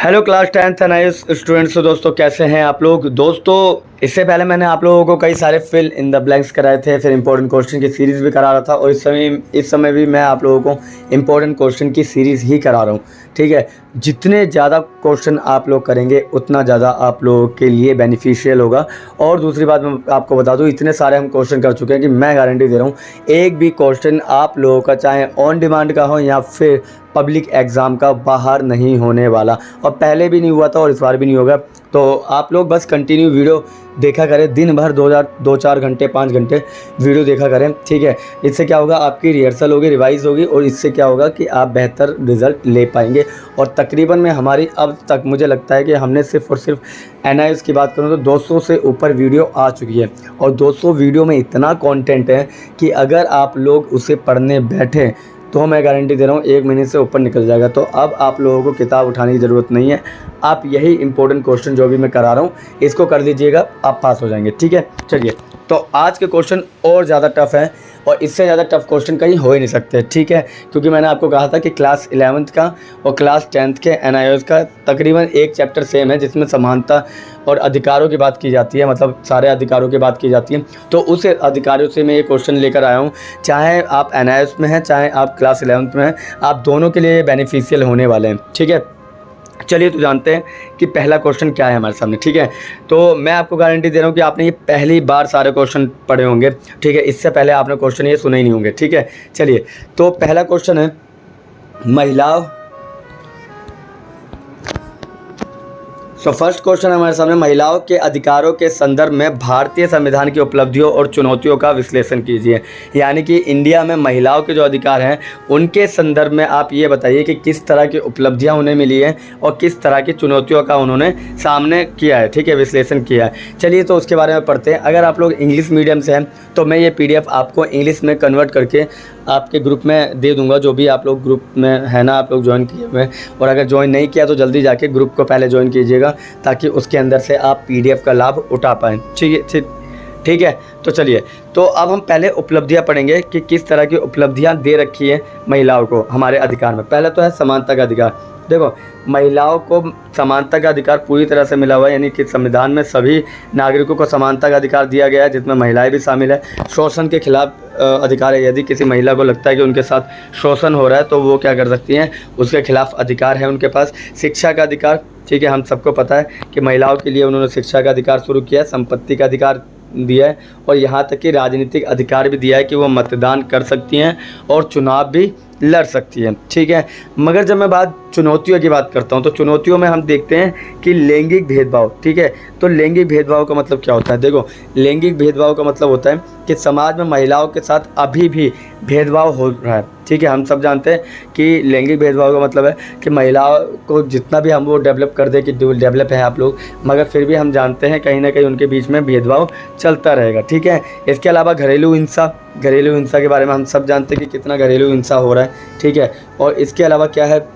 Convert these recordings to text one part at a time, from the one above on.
Hello class 10th NIS students. दोस्तों कैसे हैं आप लोग। दोस्तों इससे पहले मैंने आप लोगों को कई सारे फिल इन द ब्लैंक्स कराए थे, फिर इंपॉर्टेंट क्वेश्चन की सीरीज़ भी करा रहा था और इस समय भी मैं आप लोगों को इंपॉर्टेंट क्वेश्चन की सीरीज़ ही करा रहा हूँ। ठीक है, जितने ज़्यादा क्वेश्चन आप लोग करेंगे उतना ज़्यादा आप लोगों के लिए बेनिफिशियल होगा। और दूसरी बात मैं आपको बता दूँ, इतने सारे हम क्वेश्चन कर चुके हैं कि मैं गारंटी दे रहा हूँ एक भी क्वेश्चन आप लोगों का चाहे ऑन डिमांड का हो या फिर पब्लिक एग्ज़ाम का बाहर नहीं होने वाला, और पहले भी नहीं हुआ था और इस बार भी नहीं होगा। तो आप लोग बस कंटिन्यू वीडियो देखा करें, दिन भर 2-4 घंटे 5 घंटे वीडियो देखा करें। ठीक है, इससे क्या होगा, आपकी रिहर्सल होगी, रिवाइज होगी और इससे क्या होगा कि आप बेहतर रिज़ल्ट ले पाएंगे। और तकरीबन में हमारी अब तक मुझे लगता है कि हमने सिर्फ और सिर्फ एनआईएस की बात करूँ तो 200 से ऊपर वीडियो आ चुकी है और 200 वीडियो में इतना कंटेंट है कि अगर आप लोग उसे पढ़ने बैठें तो मैं गारंटी दे रहा हूँ 1 महीने से ऊपर निकल जाएगा। तो अब आप लोगों को किताब उठाने की ज़रूरत नहीं है, आप यही इंपॉर्टेंट क्वेश्चन जो भी मैं करा रहा हूँ इसको कर लीजिएगा, आप पास हो जाएंगे। ठीक है, चलिए तो आज के क्वेश्चन और ज़्यादा टफ है और इससे ज़्यादा टफ क्वेश्चन कहीं हो ही नहीं सकते। ठीक है, क्योंकि मैंने आपको कहा था कि क्लास 11th का और क्लास 10th के एनआईएस का तकरीबन एक चैप्टर सेम है जिसमें समानता और अधिकारों की बात की जाती है, मतलब सारे अधिकारों की बात की जाती है। तो उस अधिकारों से मैं ये क्वेश्चन लेकर आया हूँ, चाहे आप एनआईएस में हैं चाहे आप क्लास 11th में हैं, आप दोनों के लिए बेनिफिशियल होने वाले हैं। ठीक है, चलिए तो जानते हैं कि पहला क्वेश्चन क्या है हमारे सामने। ठीक है, तो मैं आपको गारंटी दे रहा हूँ कि आपने ये पहली बार सारे क्वेश्चन पढ़े होंगे। ठीक है, इससे पहले आपने क्वेश्चन ये सुने ही नहीं होंगे। ठीक है, चलिए तो पहला क्वेश्चन है महिलाओं। फर्स्ट क्वेश्चन हमारे सामने, महिलाओं के अधिकारों के संदर्भ में भारतीय संविधान की उपलब्धियों और चुनौतियों का विश्लेषण कीजिए। यानी कि इंडिया में महिलाओं के जो अधिकार हैं उनके संदर्भ में आप ये बताइए कि किस तरह की उपलब्धियां उन्हें मिली हैं और किस तरह की चुनौतियों का उन्होंने सामने किया है। ठीक है, विश्लेषण किया है। चलिए तो उसके बारे में पढ़ते हैं। अगर आप लोग इंग्लिश मीडियम से हैं तो मैं ये PDF आपको इंग्लिश में कन्वर्ट करके आपके ग्रुप में दे दूंगा, जो भी आप लोग ग्रुप में है ना आप लोग ज्वाइन किए हुए हैं। और अगर ज्वाइन नहीं किया तो जल्दी जाके ग्रुप को पहले ज्वाइन कीजिएगा ताकि उसके अंदर से आप PDF का लाभ उठा पाएँ। ठीक है, तो चलिए तो अब हम पहले उपलब्धियां पढ़ेंगे कि किस तरह की उपलब्धियां दे रखी है महिलाओं को हमारे अधिकार में। पहला तो है समानता का अधिकार। देखो, महिलाओं को समानता का अधिकार पूरी तरह से मिला हुआ है, यानी कि संविधान में सभी नागरिकों को समानता का अधिकार दिया गया है जिसमें महिलाएं भी शामिल है। शोषण के खिलाफ अधिकार है, यदि किसी महिला को लगता है कि उनके साथ शोषण हो रहा है तो वो क्या कर सकती हैं, उसके खिलाफ अधिकार है उनके पास। शिक्षा का अधिकार, ठीक है, हम सबको पता है कि महिलाओं के लिए उन्होंने शिक्षा का अधिकार शुरू किया है, संपत्ति का अधिकार दिया है और यहाँ तक कि राजनीतिक अधिकार भी दिया है कि वो मतदान कर सकती हैं और चुनाव भी लड़ सकती है। ठीक है, मगर जब मैं चुनौतियों की बात करता हूँ तो चुनौतियों में हम देखते हैं कि लैंगिक भेदभाव। ठीक है, तो लैंगिक भेदभाव का मतलब क्या होता है। देखो, लैंगिक भेदभाव का मतलब होता है कि समाज में महिलाओं के साथ अभी भी भेदभाव हो रहा है। ठीक है, हम सब जानते हैं कि लैंगिक भेदभाव का मतलब है कि महिलाओं को जितना भी हम वो डेवलप कर दे कि डेवलप है आप लोग, मगर फिर भी हम जानते हैं कहीं ना कहीं उनके बीच में भेदभाव चलता रहेगा। ठीक है, इसके अलावा घरेलू हिंसा के बारे में हम सब जानते हैं कि कितना घरेलू हिंसा हो रहा है। ठीक है, और इसके अलावा क्या है,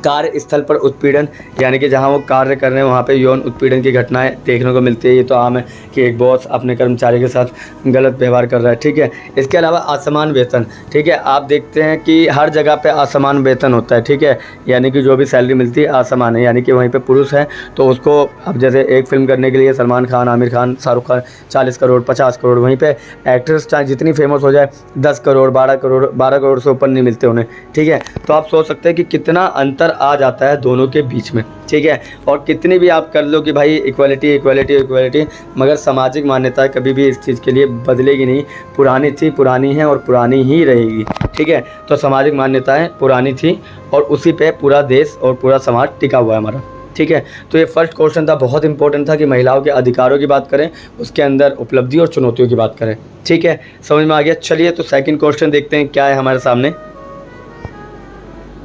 कार्यस्थल पर उत्पीड़न, यानी कि जहां वो कार्य कर रहे हैं वहां पे यौन उत्पीड़न की घटनाएं देखने को मिलती है। ये तो आम है कि एक बॉस अपने कर्मचारी के साथ गलत व्यवहार कर रहा है। ठीक है, इसके अलावा असमान वेतन। ठीक है, आप देखते हैं कि हर जगह पे असमान वेतन होता है। ठीक है, यानी कि जो भी सैलरी मिलती है असमान है, यानी कि वहीं पे पुरुष है तो उसको, अब जैसे एक फिल्म करने के लिए सलमान खान, आमिर खान, शाहरुख खान 40 करोड़ 50 करोड़, वहीं पे एक्ट्रेस चाहे जितनी फेमस हो जाए 10 करोड़ 12 करोड़ से ऊपर नहीं मिलते उन्हें। ठीक है, तो आप सोच सकते हैं कि कितना अंतर आ जाता है दोनों के बीच में। ठीक है, और कितनी भी आप कर लो कि भाई इक्वालिटी, मगर सामाजिक मान्यता कभी भी इस चीज़ के लिए बदलेगी नहीं। पुरानी थी, पुरानी है और पुरानी ही रहेगी। ठीक है, तो सामाजिक मान्यताएं पुरानी थी और उसी पे पूरा देश और पूरा समाज टिका हुआ है हमारा। ठीक है, तो ये फर्स्ट क्वेश्चन था, बहुत इंपॉर्टेंट था कि महिलाओं के अधिकारों की बात करें, उसके अंदर उपलब्धि और चुनौतियों की बात करें। ठीक है, समझ में आ गया। चलिए तो सेकंड क्वेश्चन देखते हैं क्या है हमारे सामने।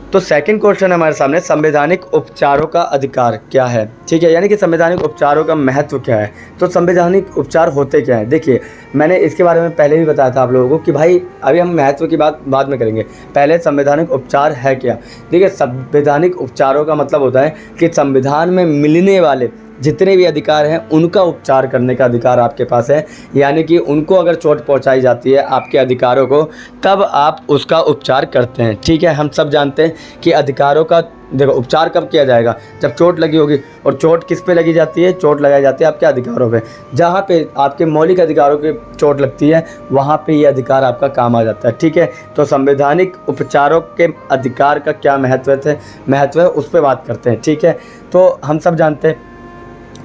तो सेकंड क्वेश्चन हमारे सामने, संवैधानिक उपचारों का अधिकार क्या है। ठीक है, यानी कि संवैधानिक उपचारों का महत्व क्या है। तो संवैधानिक उपचार होते क्या है, देखिए मैंने इसके बारे में पहले भी बताया था आप लोगों को कि भाई अभी हम महत्व की बात बाद में करेंगे, पहले संवैधानिक उपचार है क्या। देखिए, संवैधानिक उपचारों का मतलब होता है कि संविधान में मिलने वाले जितने भी अधिकार हैं उनका उपचार करने का अधिकार आपके पास है। यानी कि उनको अगर चोट पहुंचाई जाती है आपके अधिकारों को, तब आप उसका उपचार करते हैं। ठीक है, हम सब जानते हैं कि अधिकारों का देखो उपचार कब किया जाएगा, जब चोट लगी होगी। और चोट किस पे लगी जाती है, चोट लगाई जाती है आपके अधिकारों पे। जहाँ पे आपके मौलिक अधिकारों की चोट लगती है वहाँ पे ये अधिकार आपका काम आ जाता है। ठीक है, तो संवैधानिक उपचारों के अधिकार का क्या महत्व है उस पर बात करते हैं। ठीक है, तो हम सब जानते हैं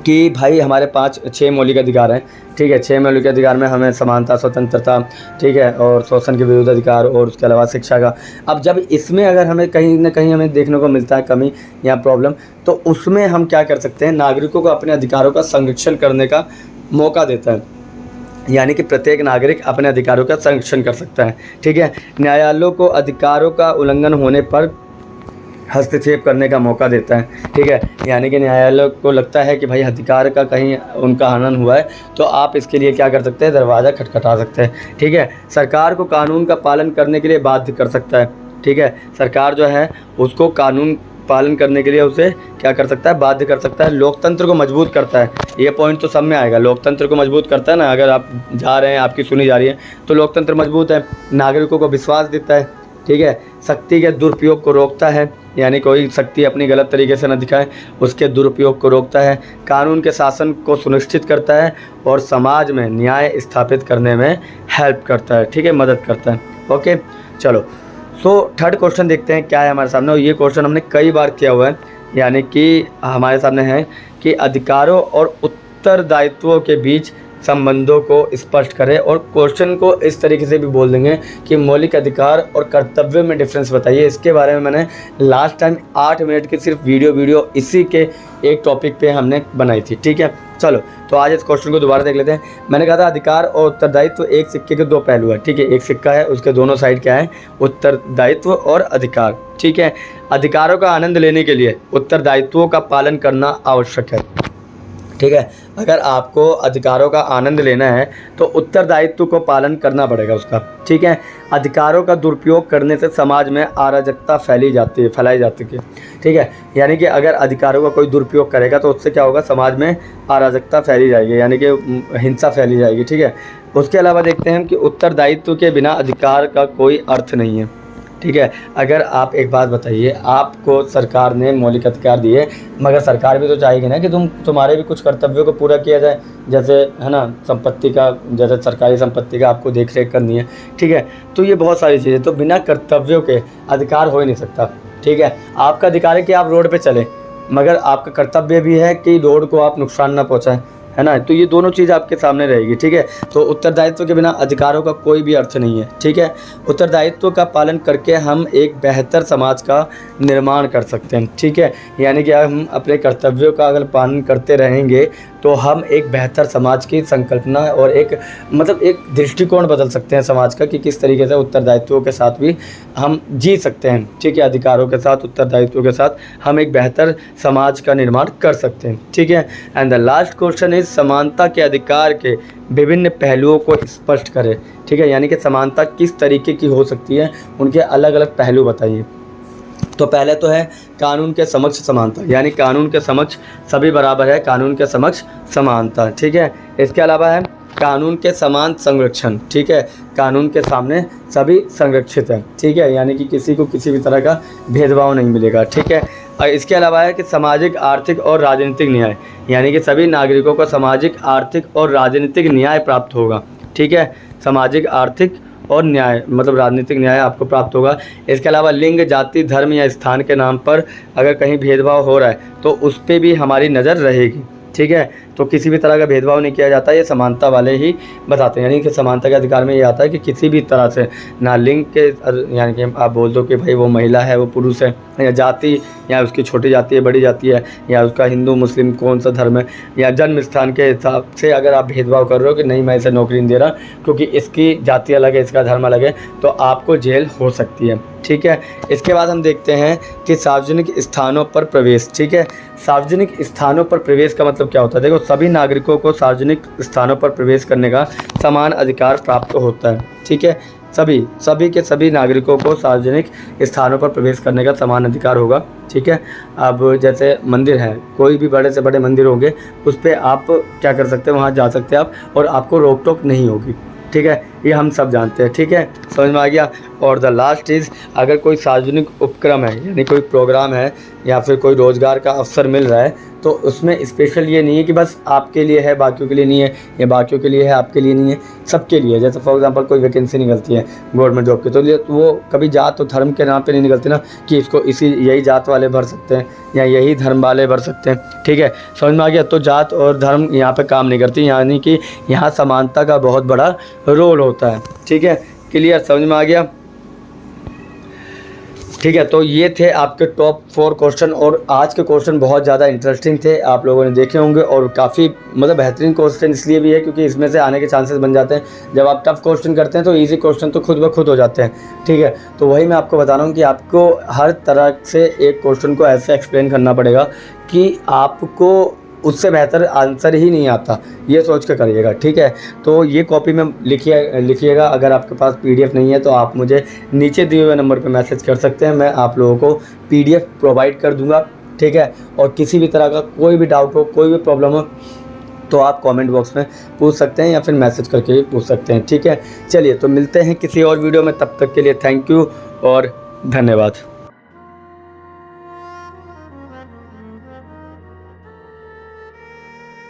कि भाई हमारे 6 मौलिक अधिकार हैं। ठीक है, 6 मौलिक अधिकार में हमें समानता, स्वतंत्रता, ठीक है, और शोषण के विरुद्ध अधिकार, और उसके अलावा शिक्षा का। अब जब इसमें अगर हमें कहीं ना कहीं हमें देखने को मिलता है कमी या प्रॉब्लम, तो उसमें हम क्या कर सकते हैं, नागरिकों को अपने अधिकारों का संरक्षण करने का मौका देता है। यानी कि प्रत्येक नागरिक अपने अधिकारों का संरक्षण कर सकता है। ठीक है, न्यायालयों को अधिकारों का उल्लंघन होने पर हस्तक्षेप करने का मौका देता है। ठीक है, यानी कि न्यायालय को लगता है कि भाई अधिकार का कहीं उनका हनन हुआ है तो आप इसके लिए क्या कर सकते हैं, दरवाज़ा खटखटा सकते हैं। ठीक है, सरकार को कानून का पालन करने के लिए बाध्य कर सकता है। ठीक है, सरकार जो है उसको कानून पालन करने के लिए उसे क्या कर सकता है, बाध्य कर सकता है। लोकतंत्र को मजबूत करता है, ये पॉइंट तो सब में आएगा। लोकतंत्र को मजबूत करता है ना, अगर आप जा रहे हैं आपकी सुनी जा रही है तो लोकतंत्र मजबूत है। नागरिकों को विश्वास देता है। ठीक है, शक्ति के दुरुपयोग को रोकता है, यानी कोई शक्ति अपनी गलत तरीके से न दिखाए, उसके दुरुपयोग को रोकता है। कानून के शासन को सुनिश्चित करता है और समाज में न्याय स्थापित करने में हेल्प करता है। ठीक है, मदद करता है। ओके, चलो थर्ड क्वेश्चन देखते हैं क्या है हमारे सामने। और ये क्वेश्चन हमने कई बार किया हुआ है, यानी कि हमारे सामने है कि अधिकारों और उत्तरदायित्वों के बीच संबंधों को स्पष्ट करें। और क्वेश्चन को इस तरीके से भी बोल देंगे कि मौलिक अधिकार और कर्तव्य में डिफरेंस बताइए। इसके बारे में मैंने लास्ट टाइम 8 मिनट की सिर्फ वीडियो इसी के एक टॉपिक पे हमने बनाई थी। ठीक है, चलो तो आज इस क्वेश्चन को दोबारा देख लेते हैं। मैंने कहा था अधिकार और उत्तरदायित्व एक सिक्के के 2 पहलू है। ठीक है, एक सिक्का है, उसके दोनों साइड क्या है, उत्तरदायित्व और अधिकार। ठीक है, अधिकारों का आनंद लेने के लिए उत्तरदायित्वों का पालन करना आवश्यक है। ठीक है, अगर आपको अधिकारों का आनंद लेना है तो उत्तरदायित्व को पालन करना पड़ेगा उसका। ठीक है, अधिकारों का दुरुपयोग करने से समाज में अराजकता फैलाई जाती है। ठीक है, यानी कि अगर अधिकारों का कोई दुरुपयोग करेगा तो उससे क्या होगा, समाज में अराजकता फैली जाएगी, यानी कि हिंसा फैली जाएगी। ठीक है, उसके अलावा देखते हैं कि उत्तरदायित्व के बिना अधिकार का कोई अर्थ नहीं है। ठीक है, अगर आप एक बात बताइए, आपको सरकार ने मौलिक अधिकार दिए, मगर सरकार भी तो चाहेगी ना कि तुम्हारे भी कुछ कर्तव्यों को पूरा किया जाए, जैसे है ना संपत्ति का, जैसे सरकारी संपत्ति का आपको देख रेख करनी है। ठीक है, तो ये बहुत सारी चीज़ें, तो बिना कर्तव्यों के अधिकार हो ही नहीं सकता। ठीक है, आपका अधिकार है कि आप रोड पे चलें, मगर आपका कर्तव्य भी है कि रोड को आप नुकसान ना पहुँचाएं, है ना। तो ये दोनों चीज़ आपके सामने रहेगी। ठीक है, तो उत्तरदायित्व के बिना अधिकारों का कोई भी अर्थ नहीं है। ठीक है, उत्तरदायित्व का पालन करके हम एक बेहतर समाज का निर्माण कर सकते हैं। ठीक है, यानी कि हम अपने कर्तव्यों का अगर पालन करते रहेंगे तो हम एक बेहतर समाज की संकल्पना और एक दृष्टिकोण बदल सकते हैं समाज का, कि किस तरीके से उत्तरदायित्वों के साथ भी हम जी सकते हैं। ठीक है, अधिकारों के साथ, उत्तरदायित्वों के साथ हम एक बेहतर समाज का निर्माण कर सकते हैं। ठीक है, and the last question is समानता के अधिकार के विभिन्न पहलुओं को स्पष्ट करें। ठीक है, यानी कि समानता किस तरीके की हो सकती है, उनके अलग अलग पहलू बताइए। तो पहले तो है कानून के समक्ष समानता, यानी कानून के समक्ष सभी बराबर है, कानून के समक्ष समानता। ठीक है, इसके अलावा है कानून के समान संरक्षण। ठीक है, कानून के सामने सभी संरक्षित हैं। ठीक है, यानी कि किसी को किसी भी तरह का भेदभाव नहीं मिलेगा। ठीक है, और इसके अलावा है कि सामाजिक, आर्थिक और राजनीतिक न्याय, यानी कि सभी नागरिकों को सामाजिक, आर्थिक और राजनीतिक न्याय प्राप्त होगा। ठीक है, सामाजिक, आर्थिक और न्याय राजनीतिक न्याय आपको प्राप्त होगा। इसके अलावा लिंग, जाति, धर्म या स्थान के नाम पर अगर कहीं भेदभाव हो रहा है तो उस पर भी हमारी नज़र रहेगी। ठीक है, तो किसी भी तरह का भेदभाव नहीं किया जाता, ये समानता वाले ही बताते हैं। यानी कि समानता के अधिकार में ये आता है कि किसी भी तरह से ना लिंग के, यानी कि आप बोल दो कि भाई वो महिला है, वो पुरुष है, या जाति, या उसकी छोटी जाति है, बड़ी जाति है, या उसका हिंदू मुस्लिम कौन सा धर्म है, या जन्म स्थान के हिसाब से अगर आप भेदभाव कर रहे हो कि नहीं मैं इसे नौकरी नहीं दे रहा क्योंकि इसकी जाति अलग है, इसका धर्म अलग है, तो आपको जेल हो सकती है। ठीक है, इसके बाद हम देखते हैं कि सार्वजनिक स्थानों पर प्रवेश। ठीक है, सार्वजनिक स्थानों पर प्रवेश का मतलब क्या होता है, देखो सभी नागरिकों को सार्वजनिक स्थानों पर प्रवेश करने का समान अधिकार प्राप्त होता है। ठीक है, सभी नागरिकों को सार्वजनिक स्थानों पर प्रवेश करने का समान अधिकार होगा। ठीक है, अब जैसे मंदिर है, कोई भी बड़े से बड़े मंदिर होंगे, उस पर आप क्या कर सकते हैं, वहाँ जा सकते हैं आप, और आपको रोक टोक नहीं होगी। ठीक है, ये हम सब जानते हैं। ठीक है, समझ में आ गया। और द लास्ट इज़, अगर कोई सार्वजनिक उपक्रम है यानी कोई प्रोग्राम है या फिर कोई रोज़गार का अवसर मिल रहा है, तो उसमें स्पेशल ये नहीं है कि बस आपके लिए है बाकियों के लिए नहीं है, या बाकियों के लिए है आपके लिए नहीं है, सबके लिए। जैसे फॉर एग्जांपल कोई वैकेंसी निकलती है गवर्नमेंट जॉब की, तो वो कभी जात और धर्म के नाम पे नहीं निकलती ना, कि इसको यही जात वाले भर सकते हैं या यही धर्म वाले भर सकते हैं। ठीक है, समझ में आ गया। तो जात और धर्म यहाँ पे काम नहीं करती, यानी कि यहाँ समानता का बहुत बड़ा रोल होता है। ठीक है, क्लियर, समझ में आ गया। ठीक है, तो ये थे आपके टॉप 4 क्वेश्चन, और आज के क्वेश्चन बहुत ज़्यादा इंटरेस्टिंग थे, आप लोगों ने देखे होंगे, और काफ़ी मतलब बेहतरीन क्वेश्चन इसलिए भी है क्योंकि इसमें से आने के चांसेस बन जाते हैं। जब आप टफ क्वेश्चन करते हैं तो इजी क्वेश्चन तो खुद ब खुद हो जाते हैं। ठीक है, तो वही मैं आपको बता रहा हूँ कि आपको हर तरह से एक क्वेश्चन को ऐसे एक्सप्लेन करना पड़ेगा कि आपको उससे बेहतर आंसर ही नहीं आता, ये सोच कर करिएगा। ठीक है, तो ये कॉपी में लिखिएगा। अगर आपके पास PDF नहीं है तो आप मुझे नीचे दिए हुए नंबर पे मैसेज कर सकते हैं, मैं आप लोगों को PDF प्रोवाइड कर दूंगा। ठीक है, और किसी भी तरह का कोई भी डाउट हो, कोई भी प्रॉब्लम हो, तो आप कमेंट बॉक्स में पूछ सकते हैं या फिर मैसेज करके भी पूछ सकते हैं। ठीक है, चलिए तो मिलते हैं किसी और वीडियो में, तब तक के लिए थैंक यू और धन्यवाद।